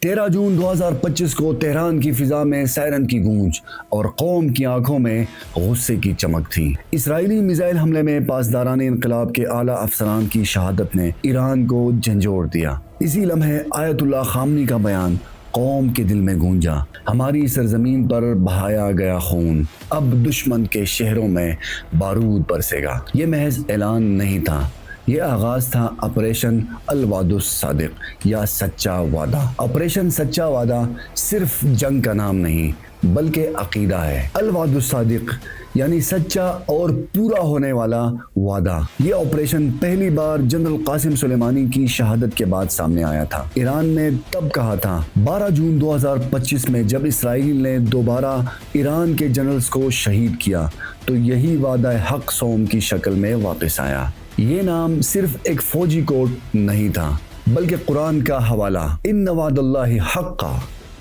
13 جون 2025 کو تہران کی فضا میں سائرن کی گونج اور قوم کی آنکھوں میں غصے کی چمک تھی۔ اسرائیلی میزائل حملے میں پاسداران انقلاب کے اعلیٰ افسران کی شہادت نے ایران کو جھنجھوڑ دیا۔ اسی لمحے آیت اللہ خامنی کا بیان قوم کے دل میں گونجا، ہماری سرزمین پر بہایا گیا خون اب دشمن کے شہروں میں بارود برسے گا۔ یہ محض اعلان نہیں تھا، یہ آغاز تھا آپریشن الوعد الصادق یا سچا وعدہ۔ آپریشن سچا وعدہ صرف جنگ کا نام نہیں بلکہ عقیدہ ہے۔ الوعد الصادق یعنی سچا اور پورا ہونے والا وعدہ۔ یہ آپریشن پہلی بار جنرل قاسم سلیمانی کی شہادت کے بعد سامنے آیا تھا۔ ایران نے تب کہا تھا 12 جون 2025 میں جب اسرائیل نے دوبارہ ایران کے جنرلز کو شہید کیا تو یہی وعدہ حق صوم کی شکل میں واپس آیا۔ یہ نام صرف ایک فوجی کوڈ نہیں تھا بلکہ قرآن کا حوالہ، ان وعد اللہ حقا،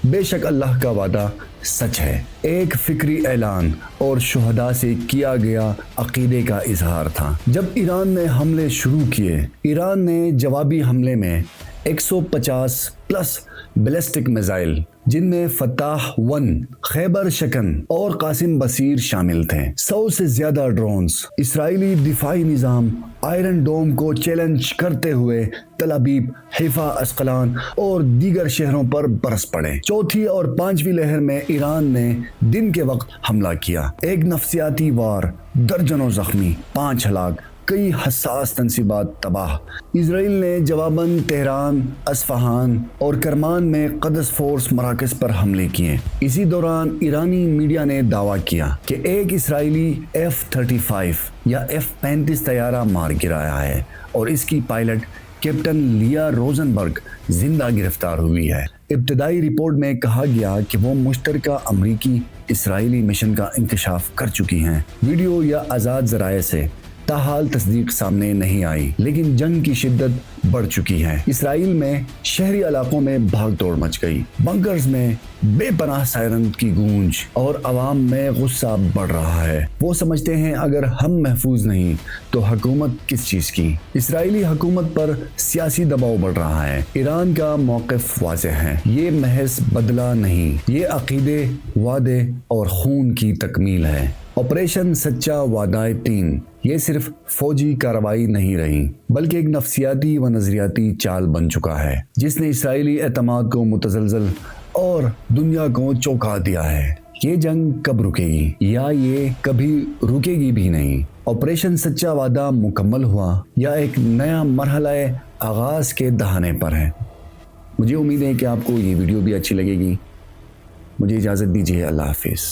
بے شک اللہ کا وعدہ سچ ہے، ایک فکری اعلان اور شہداء سے کیا گیا عقیدے کا اظہار تھا۔ جب ایران نے حملے شروع کیے، ایران نے جوابی حملے میں 150+ بیلسٹک میزائل جن میں فتح 1، خیبر شکن اور قاسم بصیر شامل تھے، 100 سے زیادہ ڈرونز، اسرائیلی دفاعی نظام آئرن ڈوم کو چیلنج کرتے ہوئے تل ابیب، حیفا، اسقلان اور دیگر شہروں پر برس پڑے۔ چوتھی اور پانچویں لہر میں ایران نے دن کے وقت حملہ کیا، ایک نفسیاتی وار، درجنوں زخمی، 5 ہلاک، کئی حساس تنصیبات تباہ۔ اسرائیل نے جواباً تہران، اصفہان اور کرمان میں قدس فورس مراکز پر حملے کیے۔ اسی دوران ایرانی میڈیا نے دعویٰ کیا کہ ایک اسرائیلی F-35 یا F-35 طیارہ مار گرایا ہے اور اس کی پائلٹ کیپٹن لیا روزنبرگ زندہ گرفتار ہوئی ہے۔ ابتدائی رپورٹ میں کہا گیا کہ وہ مشترکہ امریکی اسرائیلی مشن کا انکشاف کر چکی ہیں۔ ویڈیو یا آزاد ذرائع سے تاحال تصدیق سامنے نہیں آئی، لیکن جنگ کی شدت بڑھ چکی ہے۔ اسرائیل میں شہری علاقوں میں بھاگ دوڑ مچ گئی، بنکرز میں بے پناہ سائرن کی گونج اور عوام میں غصہ بڑھ رہا ہے۔ وہ سمجھتے ہیں اگر ہم محفوظ نہیں تو حکومت کس چیز کی؟ اسرائیلی حکومت پر سیاسی دباؤ بڑھ رہا ہے۔ ایران کا موقف واضح ہے، یہ محض بدلہ نہیں، یہ عقیدے، وعدے اور خون کی تکمیل ہے۔ آپریشن سچا وعدہ 3 یہ صرف فوجی کارروائی نہیں رہی بلکہ ایک نفسیاتی و نظریاتی چال بن چکا ہے جس نے اسرائیلی اعتماد کو متزلزل اور دنیا کو چونکا دیا ہے۔ یہ جنگ کب رکے گی یا یہ کبھی رکے گی بھی نہیں؟ آپریشن سچا وعدہ مکمل ہوا یا ایک نیا مرحلہ آغاز کے دہانے پر ہے؟ مجھے امید ہے کہ آپ کو یہ ویڈیو بھی اچھی لگے گی۔ مجھے اجازت دیجیے، اللہ حافظ۔